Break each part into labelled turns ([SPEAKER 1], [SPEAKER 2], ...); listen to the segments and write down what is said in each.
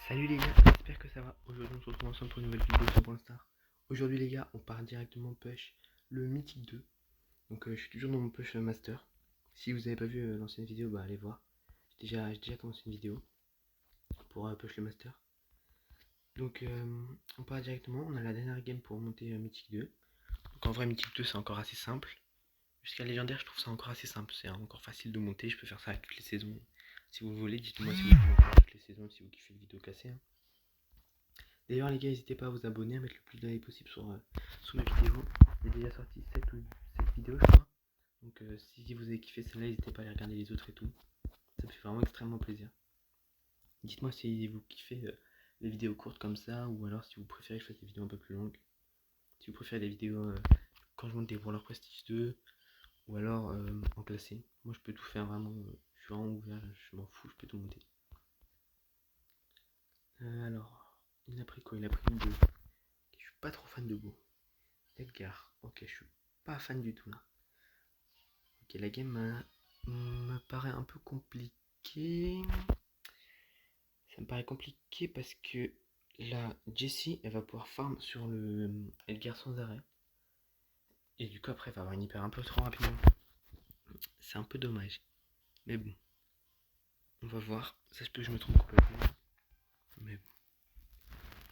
[SPEAKER 1] Salut les gars, j'espère que ça va. Aujourd'hui on se retrouve ensemble pour une nouvelle vidéo sur Brawl Stars. Aujourd'hui les gars, on part directement push le Mythique 2. Donc je suis toujours dans mon push master. Si vous n'avez pas vu l'ancienne vidéo, bah allez voir. J'ai déjà commencé une vidéo pour push le master. Donc on part directement, on a la dernière game pour monter Mythique 2. Donc en vrai Mythique 2 c'est encore assez simple. Jusqu'à légendaire je trouve ça encore assez simple, c'est encore facile de monter, je peux faire ça à toutes les saisons. Si vous voulez, dites-moi si vous voulez monter à toutes les saisons, si vous kiffez le vidéo cassé. D'ailleurs les gars, n'hésitez pas à vous abonner, à mettre le plus de likes possible sur mes vidéos. Il est déjà sorti 7 vidéos je crois. Donc si vous avez kiffé celle-là, n'hésitez pas à aller regarder les autres et tout. Ça me fait vraiment extrêmement plaisir. Dites-moi si vous kiffez les vidéos courtes comme ça, ou alors si vous préférez que je fasse des vidéos un peu plus longues. Si vous préférez des vidéos quand je monte des Brawler Prestige 2, ou alors en classé. Moi je peux tout faire vraiment, je suis vraiment ouvert, je m'en fous, je peux tout monter. Alors, il a pris quoi? Il a pris une 2. Je suis pas trop fan de Beau. Edgar, ok, je suis pas fan du tout là. Ok, la game me paraît un peu compliquée. Ça me paraît compliqué parce que la Jessie, elle va pouvoir farm sur le Edgar sans arrêt. Et du coup, après, elle va avoir une hyper un peu trop rapidement. C'est un peu dommage. Mais bon, on va voir. Ça se peut que je me trompe complètement. Mais bon,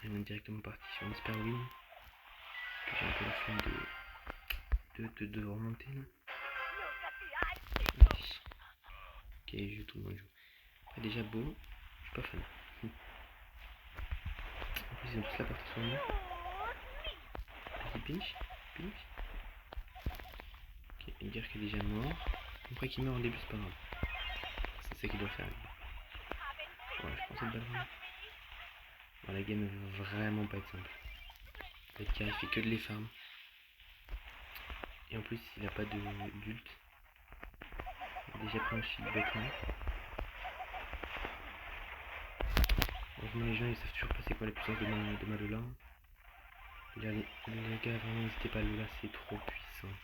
[SPEAKER 1] elle est directement partie sur une super win. J'ai un peu la flemme de remonter là. Ok, je joue, tout le monde joue. Après, déjà beau, je suis pas fan. En plus, ils ont tous la partie sur moi. Vas-y, pinch. Ok, Edgar qui est déjà mort. Après qu'il meurt au début, c'est pas grave. C'est ça qu'il doit faire. Ouais, je pense être balle. Bon, la game ne va vraiment pas être simple. Edgar, il fait que de les farms. Et en plus, il a pas de d'ult. Il a déjà pris un shield bêtement. Heureusement, les gens ils savent toujours pas c'est quoi la puissance de ma Lola. Les gars, vraiment, n'hésitez pas, Lola, c'est trop puissant.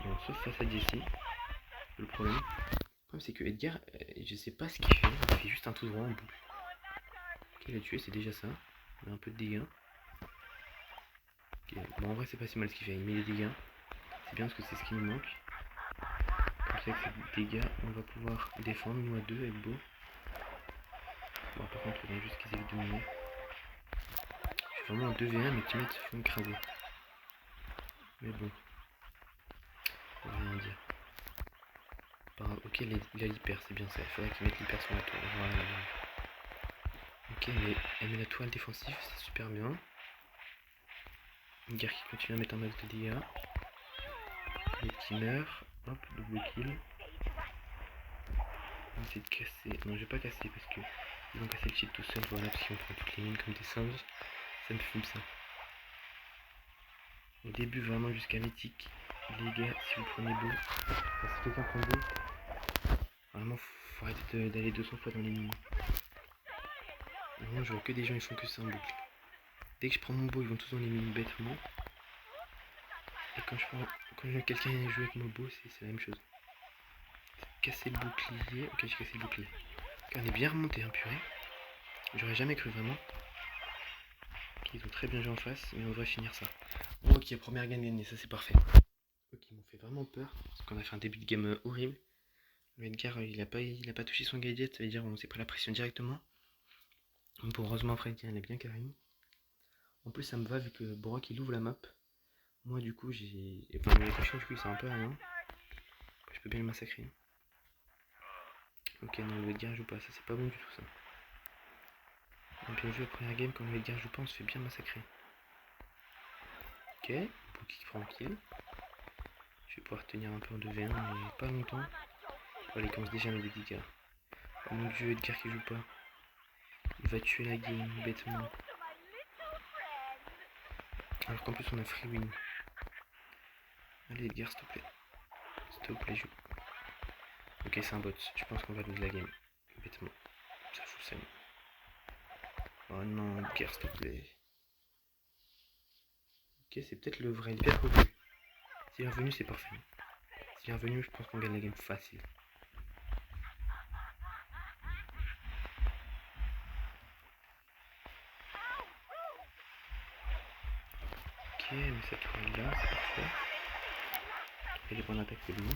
[SPEAKER 1] Bon, sauf face à Jessie. Le problème c'est que Edgar, je sais pas ce qu'il fait. Il fait juste un tout droit en boucle. Ok, il a tué, c'est déjà ça. Il a un peu de dégâts. Okay. Bon, en vrai, c'est pas si mal ce qu'il fait. Il met des dégâts. C'est bien parce que c'est ce qui nous manque. Comme ça, avec ces dégâts, on va pouvoir défendre nous à deux avec Beau. Bon, par contre, il faut juste qu'ils évitent de miner. Je suis vraiment en 2v1, mes teammates se font écraser. Mais bon, on va rien dire. Ok, il a l'hyper, c'est bien ça. Il faudrait qu'il mette l'hyper sur la toile. Voilà. Ok, mais elle met la toile défensive, c'est super bien. Une guerre qui continue à mettre un max de dégâts. Les petits meurent. Hop, double kill. On va essayer de casser. Non, je vais pas casser parce que ils vont casser le cheat tout seul. Voilà, parce qu'ils vont prendre toutes les mines comme des singes. Ça me fume ça. Au début, vraiment jusqu'à mythique. Les gars, si vous prenez Beau, enfin, si quelqu'un prend Beau, vraiment faut arrêter d'aller 200 fois dans les mines. Vraiment, je vois que des gens ils font que ça en boucle. Dès que je prends mon Beau, ils vont tous dans les mines bêtement. Et quand je vois quelqu'un jouer avec mon Beau, c'est la même chose. Casser le bouclier. Ok, j'ai cassé le bouclier. Okay, on est bien remonté, hein, purée. J'aurais jamais cru vraiment. Ok, ils ont très bien joué en face, mais on devrait finir ça. Ok, première game gagnée, ça c'est parfait. Ok, ils m'ont fait vraiment peur, parce qu'on a fait un début de game horrible. Le Edgar, il a pas touché son gadget, ça veut dire on s'est pris la pression directement. Bon, heureusement après, il est bien carré. En plus, ça me va vu que Brock il ouvre la map. Moi, du coup, j'ai. Enfin, les cochons, du coup, ils sont un peu rien. Je peux bien le massacrer. Ok, non, le Edgar joue pas, ça c'est pas bon du tout ça. On a bien joué la première game, quand le Edgar joue pas, on se fait bien massacrer. Ok, Bouki qui prend kill. Je vais pouvoir tenir un peu en 2v1, mais pas longtemps. Voilà, il commence déjà à mettre des dégâts. Oh mon dieu, Edgar qui joue pas. Il va tuer la game, bêtement. Alors qu'en plus on a free win. Allez Edgar, s'il te plaît. S'il te plaît, joue. Ok, c'est un bot. Je pense qu'on va lose la game. Bêtement. Ça fout ça. Oh non, Edgar, s'il te plaît. Ok, c'est peut-être le vrai Edgar revenu. S'il est revenu, c'est parfait. S'il est revenu, je pense qu'on gagne la game facile. mais cette tourelle là, c'est parfait. Elle est bonne attaque que lui.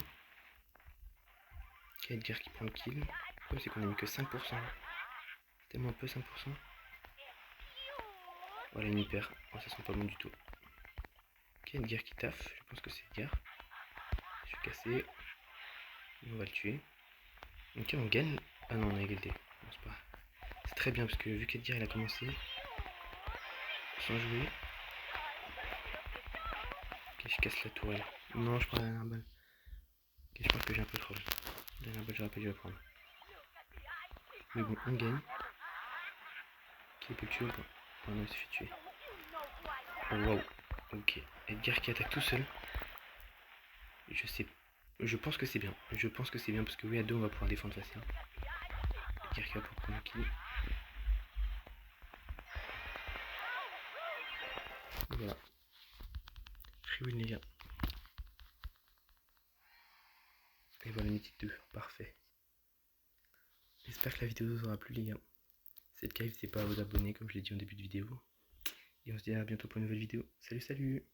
[SPEAKER 1] Ok, Edgar qui prend le kill. Le problème c'est qu'on a mis que 5%. C'est tellement peu 5%. Voilà une hyper. Oh, ça sent pas bon du tout. Ok, Edgar qui taffe. Je pense que c'est Edgar. Je suis cassé. On va le tuer. Ok, on gagne. Ah non, on a égalité. Bon, c'est pas... C'est très bien parce que vu qu'Edgar il a commencé sans jouer. Ok, je casse la tourelle. Non, je prends la dernière balle. Ok, je pense que j'ai un peu trop. La dernière balle, j'aurais pas dû la prendre. Mais bon, on gagne. Qui peut le tuer ou pas? Oh non, il s'est fait tuer. Oh waouh. Ok. Edgar qui attaque tout seul. Je sais. Je pense que c'est bien. Je pense que c'est bien parce que oui, à deux, on va pouvoir défendre facile. Edgar qui va pouvoir prendre le kill. Voilà. Free win, les gars. Et voilà, mythique 2. Parfait. J'espère que la vidéo vous aura plu, les gars. Si c'est le cas, n'hésitez pas à vous abonner, comme je l'ai dit en début de vidéo. Et on se dit à bientôt pour une nouvelle vidéo. Salut, salut!